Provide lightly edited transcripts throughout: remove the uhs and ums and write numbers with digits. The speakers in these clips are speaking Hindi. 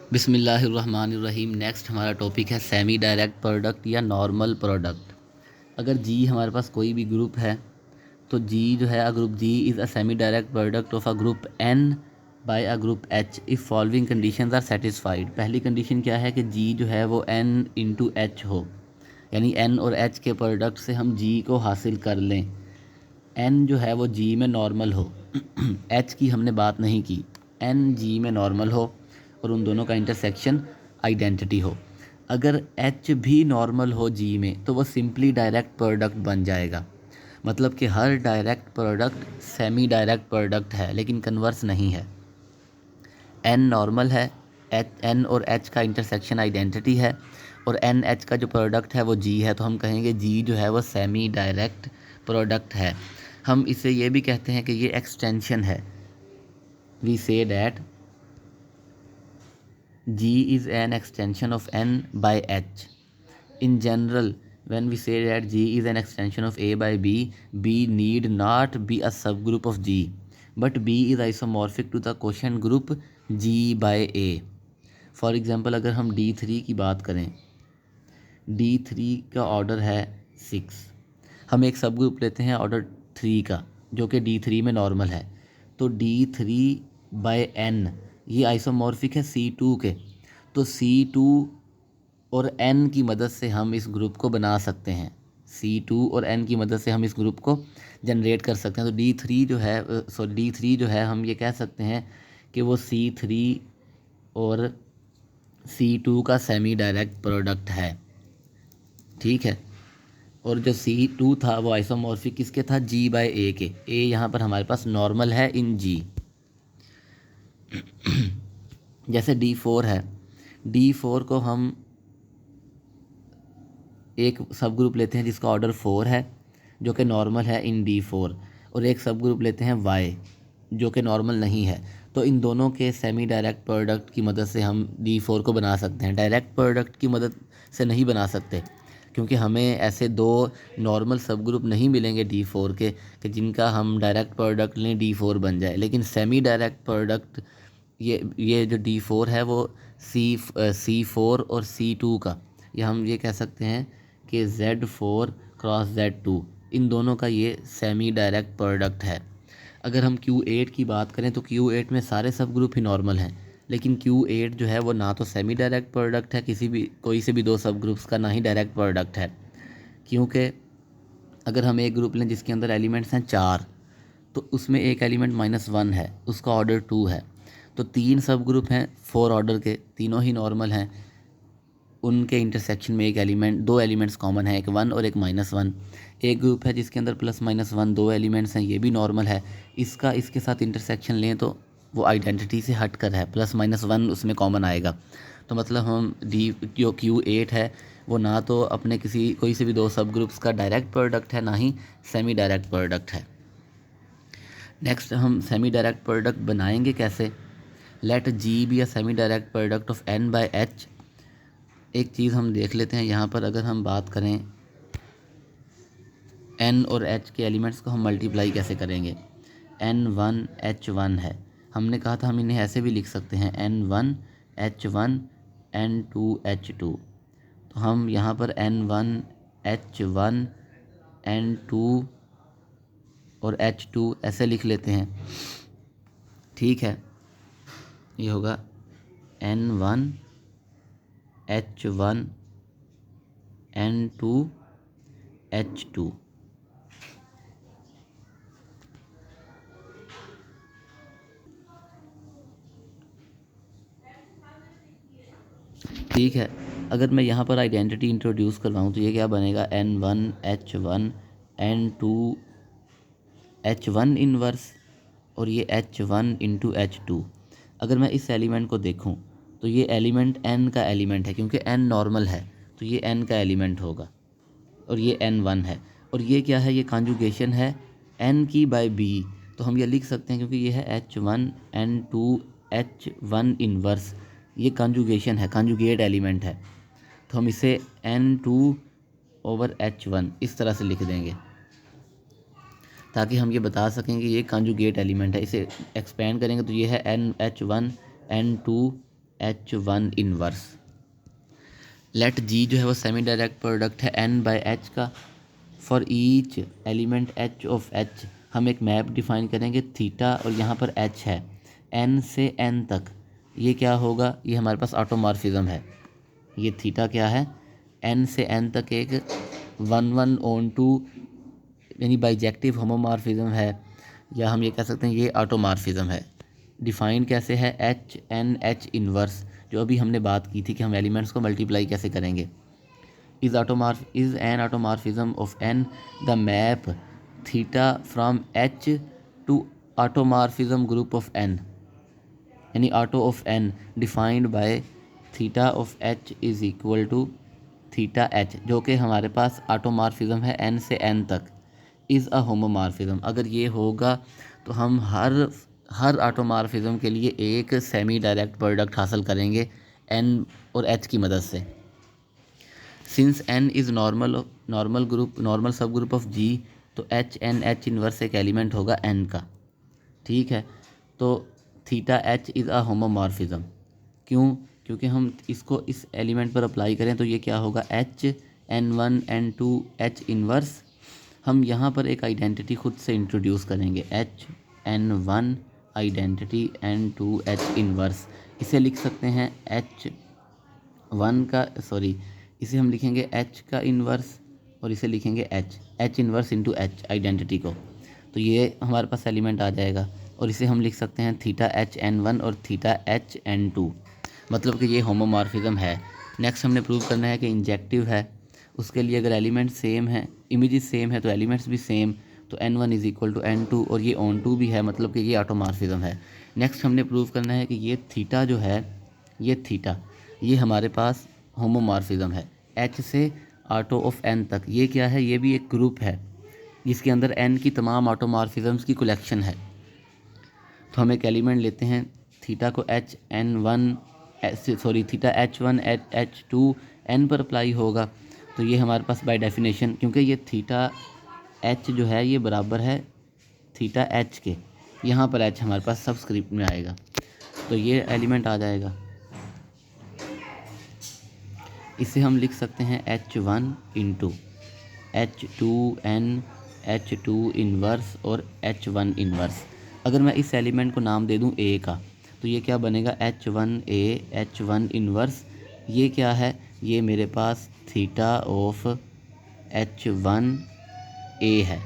बिस्मिल्लाहिर्रहमानिर्रहीम। नेक्स्ट हमारा टॉपिक है सेमी डायरेक्ट प्रोडक्ट या नॉर्मल प्रोडक्ट। अगर जी हमारे पास कोई भी ग्रुप है तो जी जो है, a group G is a semi direct product of a group N by a group H if following conditions are satisfied. पहली कंडीशन क्या है कि जी जो है वो एन इंटू एच हो, यानी एन और एच के प्रोडक्ट से हम जी को हासिल कर लें। एन जो है वो जी में नॉर्मल हो एच की हमने बात नहीं की। एन जी में नॉर्मल हो और उन दोनों का इंटरसेक्शन आइडेंटिटी हो। अगर एच भी नॉर्मल हो जी में तो वो सिंपली डायरेक्ट प्रोडक्ट बन जाएगा। मतलब कि हर direct product semi direct product है, लेकिन कन्वर्स नहीं है। एन नॉर्मल है, एच एन और एच का इंटरसेक्शन आइडेंटिटी है, और एन एच का जो प्रोडक्ट है वो जी है, तो हम कहेंगे जी जो है वो सेमी डायरेक्ट प्रोडक्ट है। हम इसे ये भी कहते हैं कि ये एक्सटेंशन है। We say that G is an extension of N by H. In general, when we say that G is an extension of A by B, B need not be a subgroup of G, but B is isomorphic to the quotient group G by A. For example, अगर हम D3 की बात करें, D3 का ऑर्डर है 6। हम एक सब ग्रुप लेते हैं ऑर्डर 3 का, जो कि D3 में नॉर्मल है। तो D3 बाय N ये आइसोमॉर्फिक है C2 के। तो C2 और N की मदद से हम इस ग्रुप को बना सकते हैं। C2 और N की मदद से हम इस ग्रुप को जनरेट कर सकते हैं। तो D3 जो है हम ये कह सकते हैं कि वो C3 और C2 का सेमी डायरेक्ट प्रोडक्ट है। ठीक है। और जो C2 था वो आइसोमॉर्फिक किसके था, G बाय A के। A यहाँ पर हमारे पास नॉर्मल है इन G। जैसे D4 है, D4 को हम एक सब ग्रुप लेते हैं जिसका ऑर्डर 4 है, जो कि नॉर्मल है इन D4, और एक सब ग्रुप लेते हैं Y जो कि नॉर्मल नहीं है। तो इन दोनों के सेमी डायरेक्ट प्रोडक्ट की मदद से हम D4 को बना सकते हैं। डायरेक्ट प्रोडक्ट की मदद से नहीं बना सकते, क्योंकि हमें ऐसे दो नॉर्मल सब ग्रुप नहीं मिलेंगे D4 के कि जिनका हम डायरेक्ट प्रोडक्ट लें D4 बन जाए। लेकिन सेमी डायरेक्ट प्रोडक्ट ये जो D4 है वो C4 और C2 का, या हम ये कह सकते हैं कि Z4 क्रॉस Z2, इन दोनों का ये सेमी डायरेक्ट प्रोडक्ट है। अगर हम Q8 की बात करें तो Q8 में सारे सब ग्रुप ही नॉर्मल हैं, लेकिन Q8 जो है वो ना तो सेमी डायरेक्ट प्रोडक्ट है कोई से भी दो सब ग्रुप्स का, ना ही डायरेक्ट प्रोडक्ट है। क्योंकि अगर हम एक ग्रुप लें जिसके अंदर एलिमेंट्स हैं 4, तो उसमें एक एलिमेंट -1 है, उसका ऑर्डर 2 है। तो 3 सब ग्रुप हैं 4 ऑर्डर के, तीनों ही नॉर्मल हैं। उनके इंटरसेक्शन में दो एलिमेंट्स कॉमन है, एक 1 और एक -1। एक ग्रुप है जिसके अंदर +-1 दो एलिमेंट्स हैं, ये भी नॉर्मल है। इसका इसके साथ इंटरसेक्शन लें तो वो आइडेंटिटी से हट कर है, +-1 उसमें कॉमन आएगा। तो मतलब हम जो Q8 है वो ना तो अपने कोई से भी दो सब ग्रुप्स का डायरेक्ट प्रोडक्ट है, ना ही सेमी डायरेक्ट प्रोडक्ट है। नेक्स्ट हम सेमी डायरेक्ट प्रोडक्ट बनाएंगे कैसे। Let G be a semi direct product of N by H। एक चीज़ हम देख लेते हैं यहाँ पर, अगर हम बात करें N और H के एलिमेंट्स को हम मल्टीप्लाई कैसे करेंगे। N1 H1 है, हमने कहा था हम इन्हें ऐसे भी लिख सकते हैं N1 H1 N2 H2। तो हम यहाँ पर N1 H1 N2 और H2 ऐसे लिख लेते हैं। ठीक है, ये होगा N1 H1 N2 H2। ठीक है, अगर मैं यहाँ पर आइडेंटिटी इंट्रोड्यूस करवाऊँ तो ये क्या बनेगा, N1 H1 N2 H1 inverse, और ये H1 इंटू H2। अगर मैं इस एलिमेंट को देखूँ तो ये एलिमेंट N का एलिमेंट है, क्योंकि N नॉर्मल है तो ये N का एलिमेंट होगा, और ये N1 है। और ये क्या है, ये कॉन्जुगेशन है N की बाय B। तो हम ये लिख सकते हैं क्योंकि ये है H1 N2 H1 इनवर्स, ये कॉन्जुगेशन है, कॉन्जुगेट एलिमेंट है। तो हम इसे N2 ओवर H1 इस तरह से लिख देंगे, ताकि हम ये बता सकें कि ये कॉन्जुगेट एलिमेंट है। इसे एक्सपेंड करेंगे तो ये है NH1 N2 H1 inverse. Late G जो है वो सेमी डायरेक्ट प्रोडक्ट है N/H का। For each element H of H हम एक मैप डिफाइन करेंगे थीटा, और यहाँ पर H है N से N तक। ये क्या होगा, ये हमारे पास ऑटोमॉर्फिज्म है। ये थीटा क्या है, N से N तक एक 1/1/2 यानी बाइजेक्टिव होमोमॉर्फिज्म है, या हम ये कह सकते हैं ये ऑटोमॉर्फिज्म है। डिफाइन कैसे है, H इन्वर्स, जो अभी हमने बात की थी कि हम एलिमेंट्स को मल्टीप्लाई कैसे करेंगे। Is an automorphism of N the map theta from H to automorphism group of N, यानी auto of N defined by theta of H is equal to theta H, जो कि हमारे पास ऑटोमॉर्फिज्म है N से N तक, इज़ अ होमोमॉर्फिज्म। अगर ये होगा तो हम हर ऑटोमॉर्फिज्म के लिए एक सेमी डायरेक्ट प्रोडक्ट हासिल करेंगे N और H की मदद से। सिंस N इज़ नॉर्मल सब ग्रुप ऑफ G, तो H इन्वर्स एक एलिमेंट होगा N का। ठीक है, तो theta H is a homomorphism. क्यों, क्योंकि हम इसको इस एलिमेंट पर अप्लाई करें तो ये क्या होगा, N1 N2 H इन्वर्स। हम यहाँ पर एक आइडेंटिटी खुद से इंट्रोड्यूस करेंगे, N1 identity N2 H inverse. इसे लिख सकते हैं इसे हम लिखेंगे H का इन्वर्स, और इसे लिखेंगे H inverse into H identity को। तो ये हमारे पास एलिमेंट आ जाएगा, और इसे हम लिख सकते हैं थीटा H_N1 और थीटा H_N2, मतलब कि ये होमोमॉर्फिज्म है। नेक्स्ट हमने प्रूव करना है कि इंजेक्टिव है। उसके लिए अगर एलिमेंट सेम है, इमेजेस सेम है, तो एलिमेंट्स भी सेम, तो N1 is equal to N2, और ये ऑन2 भी है, मतलब कि ये ऑटोमॉर्फिज्म है। नेक्स्ट हमने प्रूव करना है कि ये थीटा जो है, ये हमारे पास होमोमॉर्फिज्म है H से ऑटो ऑफ N तक। ये क्या है, ये भी एक ग्रुप है जिसके अंदर N की तमाम ऑटोमॉर्फिज्म्स की कलेक्शन है। तो हम एक एलिमेंट लेते हैं, थीटा को थीटा H1 H2 N पर अप्लाई होगा, तो ये हमारे पास बाय डेफिनेशन, क्योंकि ये थीटा H जो है ये बराबर है थीटा H के, यहाँ पर H हमारे पास सबस्क्रिप्ट में आएगा, तो ये एलिमेंट आ जाएगा। इसे हम लिख सकते हैं H1 into H2N H2 inverse और H1 इन्वर्स। अगर मैं इस एलिमेंट को नाम दे दूं A का, तो ये क्या बनेगा, H1A H1 इन्वर्स। ये क्या है, ये मेरे पास थीटा ऑफ H1A है,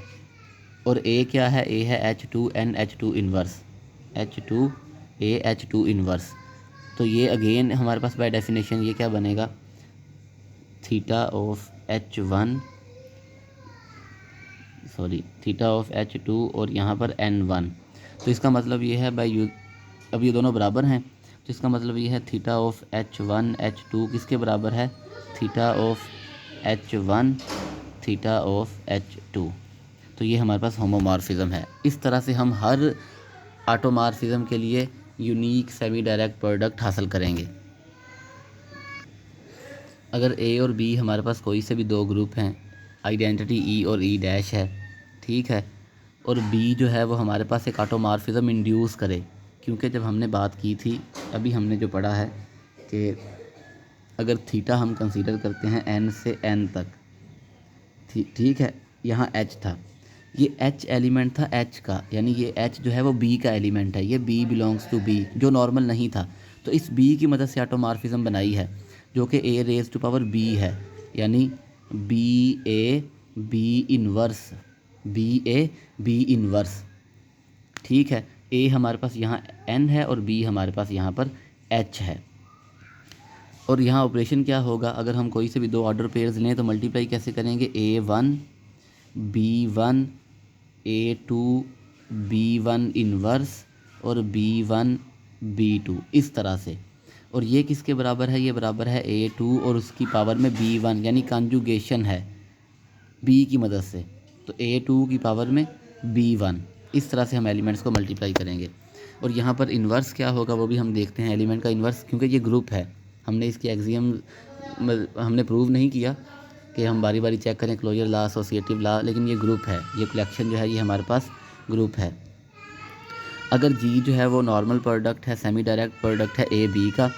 और A क्या है, A है H2N H2 inverse, H2A H2 inverse. तो ये अगेन हमारे पास बाय डेफिनेशन ये क्या बनेगा, थीटा ऑफ H2 और यहाँ पर N1। तो इसका मतलब ये है अब ये दोनों बराबर हैं, तो इसका मतलब ये है थीटा ऑफ H1 H2 किसके बराबर है, theta of H1 theta of H2। तो ये हमारे पास होमोमॉर्फिज्म है। इस तरह से हम हर ऑटोमॉर्फिज्म के लिए यूनिक सेमी डायरेक्ट प्रोडक्ट हासिल करेंगे। अगर A और B हमारे पास कोई से भी दो ग्रुप हैं, आइडेंटिटी E और E डैश है, ठीक है, और B जो है वो हमारे पास एक ऑटोमॉर्फिज्म इंड्यूस करे, क्योंकि जब हमने बात की थी, अभी हमने जो पढ़ा है कि अगर थीटा हम कंसीडर करते हैं N से N तक, ठीक है, यहाँ H था, ये H एलिमेंट था H का, यानी ये H जो है वो B का एलिमेंट है, ये B बिलोंग्स टू B, जो नॉर्मल नहीं था। तो इस B की मदद से ऑटोमॉर्फिज्म बनाई है, जो कि A⁻B है, यानी B इन्वर्स, ठीक है। A हमारे पास यहाँ N है और B हमारे पास यहाँ पर H है। और यहाँ ऑपरेशन क्या होगा, अगर हम कोई से भी दो ऑर्डर पेयर्स लें तो मल्टीप्लाई कैसे करेंगे, A1 B1 A2 B1 inverse और B1 B2, इस तरह से। और ये किसके बराबर है, ये बराबर है A2 और उसकी पावर में B1, यानी कॉन्जुगेशन है B की मदद से, तो A2 की पावर में B1। इस तरह से हम एलिमेंट्स को मल्टीप्लाई करेंगे। और यहाँ पर इन्वर्स क्या होगा वो भी हम देखते हैं, एलिमेंट का इन्वर्स, क्योंकि ये ग्रुप है, हमने इसकी एक्सियम हमने प्रूव नहीं किया कि हम बारी बारी चेक करें क्लोजर लॉ एसोसिएटिव लॉ, लेकिन ये ग्रुप है, ये कलेक्शन जो है ये हमारे पास ग्रुप है। अगर G जो है वो नॉर्मल प्रोडक्ट है, सेमी डायरेक्ट प्रोडक्ट है A B का,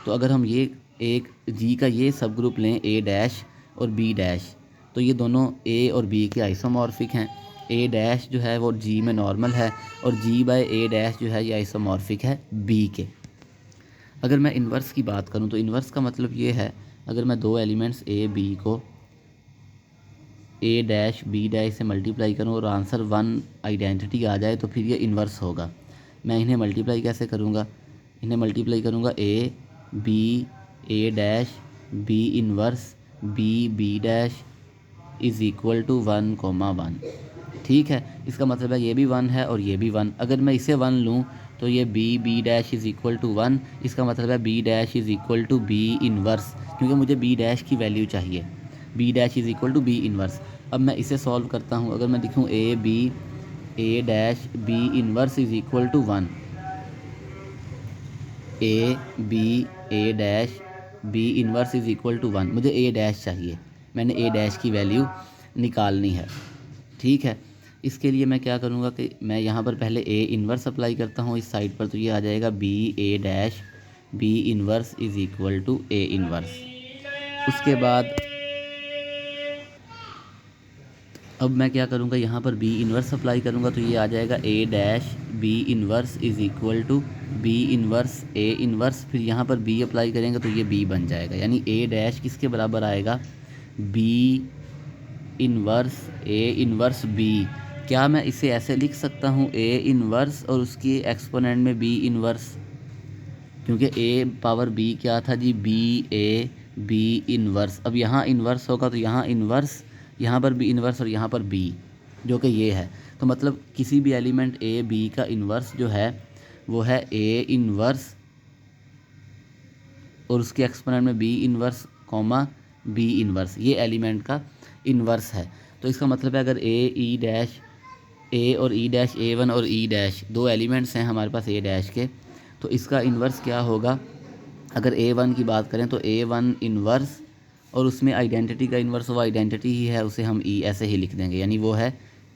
तो अगर हम ये एक जी का ये सब ग्रुप लें ए डैश और बी डैश, तो ये दोनों ए और बी के आइसोमॉर्फिक हैं। ए डैश जो है वो जी में नॉर्मल है और जी बाय ए डैश जो है ये आइसोमॉर्फिक है बी के। अगर मैं इन्वर्स की बात करूं तो इन्वर्स का मतलब ये है, अगर मैं दो एलिमेंट्स ए बी को ए डैश बी डैश से मल्टीप्लाई करूं और आंसर 1 आइडेंटिटी आ जाए तो फिर ये इन्वर्स होगा। मैं इन्हें मल्टीप्लाई कैसे करूंगा? इन्हें मल्टीप्लाई करूंगा a b a dash B inverse b b dash is equal to 1,1। ठीक है, इसका मतलब है ये भी 1 है और ये भी 1। अगर मैं इसे 1 लूँ तो ये b b dash is equal to 1, इसका मतलब है b dash is equal to B inverse, क्योंकि मुझे बी डैश की वैल्यू चाहिए। B dash is equal to B inverse. अब मैं इसे सॉल्व करता हूँ। अगर मैं लिखूँ a b a dash B inverse is equal to 1, a b a dash B inverse is equal to 1, मुझे ए डैश चाहिए, मैंने ए डैश की वैल्यू निकालनी है। ठीक है, इसके लिए मैं क्या करूँगा कि मैं यहाँ पर पहले ए इन्वर्स अप्लाई करता हूँ इस साइड पर, तो ये आ जाएगा b a dash B inverse is equal to a inverse. उसके बाद अब मैं क्या करूँगा, यहाँ पर बी इन्वर्स अप्लाई करूँगा तो ये आ जाएगा A dash B inverse is equal to B inverse A inverse. फिर यहाँ पर बी अप्लाई करेंगे तो ये बी बन जाएगा, यानी ए डैश किसके बराबर आएगा? B inverse A inverse B. क्या मैं इसे ऐसे लिख सकता हूँ ए इन्वर्स और उसकी एक्सपोनेंट में बी इन्वर्स? क्योंकि ए पावर बी क्या था जी? B A B inverse. अब यहाँ इन्वर्स होगा तो यहाँ इन्वर्स, यहाँ पर भी इन्वर्स और यहाँ पर बी, जो कि ये है। तो मतलब किसी भी एलिमेंट ए बी का इन्वर्स जो है वो है ए इन्वर्स और उसके एक्सपोनेंट में b inverse comma b inverse, ये एलिमेंट का इन्वर्स है। तो इसका मतलब है अगर ए ई डैश ए और ई डैश ए वन और ई डैश दो एलिमेंट्स हैं हमारे पास ए डैश के, तो इसका इन्वर्स क्या होगा? अगर ए वन की बात करें तो ए वन इन्वर्स और उसमें आइडेंटिटी का इन्वर्स, वो आइडेंटिटी ही है, उसे हम ई ऐसे ही लिख देंगे, यानी वो है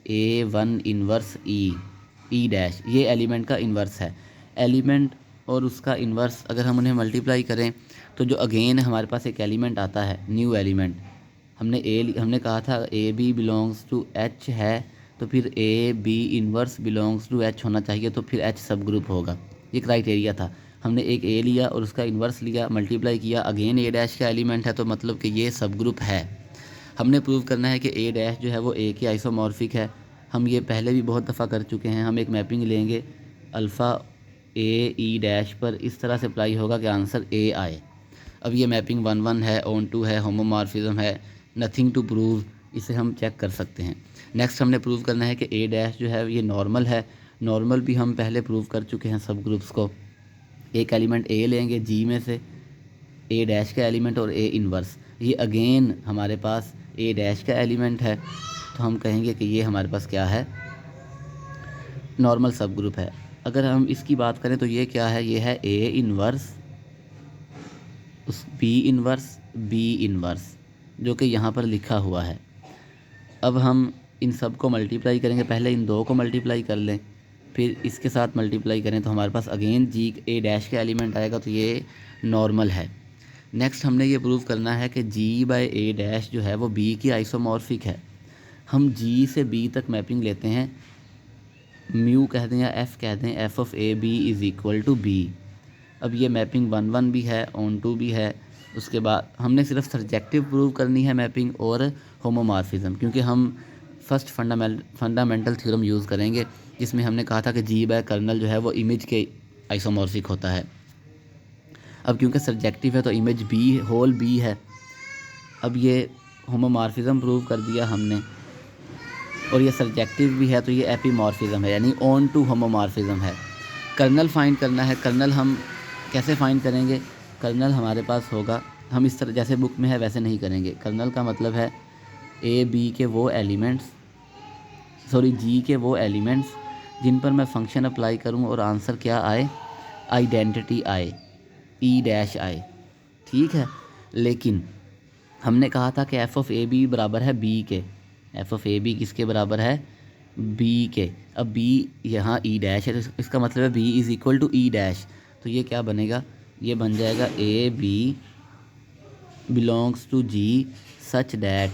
ए वन इन्वर्स ई डैश, ये एलिमेंट का इन्वर्स है। एलिमेंट और उसका इन्वर्स अगर हम उन्हें मल्टीप्लाई करें तो जो अगेन हमारे पास एक एलिमेंट आता है, न्यू एलिमेंट, हमने कहा था a b belongs to H है, तो फिर a B inverse belongs to H होना चाहिए, तो फिर एच सब ग्रुप होगा। ये क्राइटेरिया था। हमने एक ए लिया और उसका इन्वर्स लिया, मल्टीप्लाई किया, अगेन ए डैश का एलिमेंट है, तो मतलब कि ये सब ग्रुप है। हमने प्रूव करना है कि ए डैश जो है वो ए के आइसोमॉर्फिक है। हम ये पहले भी बहुत दफ़ा कर चुके हैं। हम एक मैपिंग लेंगे अल्फ़ा ए ई डैश पर, इस तरह से अप्लाई होगा कि आंसर ए आए। अब ये मैपिंग 1 है, ऑन टू है, होमोमॉर्फिज्म है, नथिंग टू प्रूव, इसे हम चेक कर सकते हैं। नेक्स्ट हमने प्रूव करना है कि ए डैश जो है ये नॉर्मल है। नॉर्मल भी हम पहले प्रूव कर चुके हैं सब ग्रुप्स को। एक एलिमेंट ए लेंगे जी में से, ए डैश का एलिमेंट और ए इन्वर्स, ये अगेन हमारे पास ए डैश का एलिमेंट है, तो हम कहेंगे कि ये हमारे पास क्या है? नॉर्मल सब ग्रुप है। अगर हम इसकी बात करें तो ये क्या है? ये है ए इन्वर्स उस बी इन्वर्स जो कि यहाँ पर लिखा हुआ है। अब हम इन सब को मल्टीप्लाई करेंगे, पहले इन दो को मल्टीप्लाई कर लें, फिर इसके साथ मल्टीप्लाई करें तो हमारे पास अगेन जी ए डैश का एलिमेंट आएगा, तो ये नॉर्मल है। नेक्स्ट हमने ये प्रूव करना है कि जी बाय ए डैश जो है वो बी की आइसोमॉर्फिक है। हम जी से बी तक मैपिंग लेते हैं, म्यू कह दें या एफ़ कह दें, f of A b is equal to b. अब ये मैपिंग 1 भी है, ऑन टू भी है। उसके बाद हमने सिर्फ सब्जेक्टिव प्रूव करनी है मैपिंग और होमोमॉर्फिज्म, क्योंकि हम फर्स्ट फंडामेंटल थ्योरम यूज़ करेंगे, जिसमें हमने कहा था कि जी बाय कर्नल जो है वो इमेज के आइसोमॉर्फिक होता है। अब क्योंकि सब्जेक्टिव है तो इमेज बी होल बी है। अब ये होमोमॉर्फिज्म प्रूव कर दिया हमने, और ये सब्जेक्टिव भी है तो ये एपीमॉर्फिज्म है, यानी ऑन टू होमोमॉर्फिज्म है। कर्नल फाइंड करना है। कर्नल हम कैसे फाइंड करेंगे? कर्नल हमारे पास होगा, हम इस तरह जैसे बुक में है वैसे नहीं करेंगे। कर्नल का मतलब है ए बी के वो एलिमेंट्स, जी के वो एलिमेंट्स जिन पर मैं फंक्शन अप्लाई करूं और आंसर क्या आए? आइडेंटिटी आए, ई डैश आए। ठीक है, लेकिन हमने कहा था कि एफ़ ऑफ ए बी बराबर है बी के। एफ़ ऑफ ए बी किसके बराबर है? बी के। अब बी यहाँ ई डैश है, तो इसका मतलब है b is equal to e dash, तो ये क्या बनेगा? ये बन जाएगा a b belongs to G such that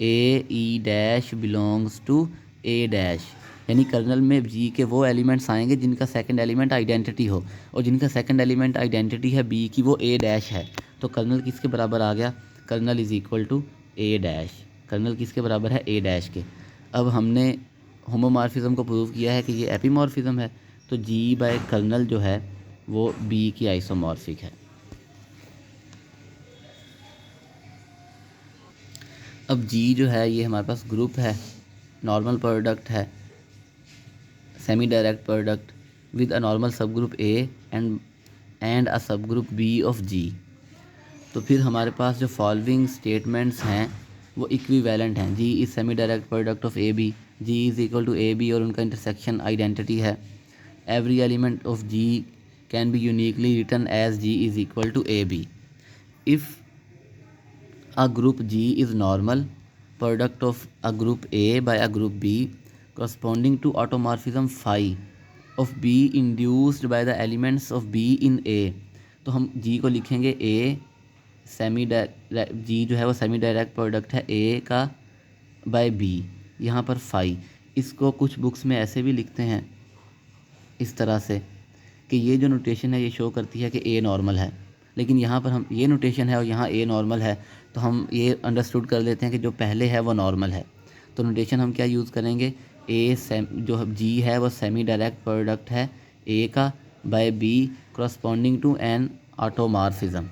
a e dash belongs to a dash, यानी कर्नल में जी के वो एलिमेंट्स आएंगे जिनका सेकंड एलिमेंट आइडेंटिटी हो, और जिनका सेकंड एलिमेंट आइडेंटिटी है बी की वो ए डैश है। तो कर्नल किसके बराबर आ गया, kernel is equal to a dash. Kernel किसके बराबर है, ए डैश के। अब हमने होमोमॉर्फिज्म को प्रूव किया है कि ये एपीमॉर्फिज्म है, तो जी बाय कर्नल जो है वो बी की आइसोमॉर्फिक है। अब जी जो है ये हमारे पास ग्रुप है, नॉर्मल प्रोडक्ट है, semi direct product with a normal सब ग्रुप ए एंड अ सब ग्रुप बी ऑफ जी। तो फिर हमारे पास जो फॉलोइंग स्टेटमेंट्स हैं वो इक्विवेलेंट हैं। G is semi direct product of A B, G is equal to A B और उनका इंटरसेक्शन आइडेंटिटी है। Every element of G can be uniquely written as G is equal to A B if a group G is normal product of a group A by a group B corresponding to automorphism phi of B induced by the elements of B in A। तो हम G को लिखेंगे A G जो है वो सेमी डायरेक्ट प्रोडक्ट है A का बाय B, यहाँ पर फाई। इसको कुछ बुक्स में ऐसे भी लिखते हैं इस तरह से कि ये जो नोटेशन है ये शो करती है कि ए नॉर्मल है, लेकिन यहाँ पर हम ये नोटेशन है और यहाँ ए नॉर्मल है, तो हम ये अंडरस्टूड कर लेते हैं कि जो पहले है वो नॉर्मल है। तो नोटेशन हम क्या यूज़ करेंगे, जो जी है वो सेमी डायरेक्ट प्रोडक्ट है ए का by b corresponding to an automorphism.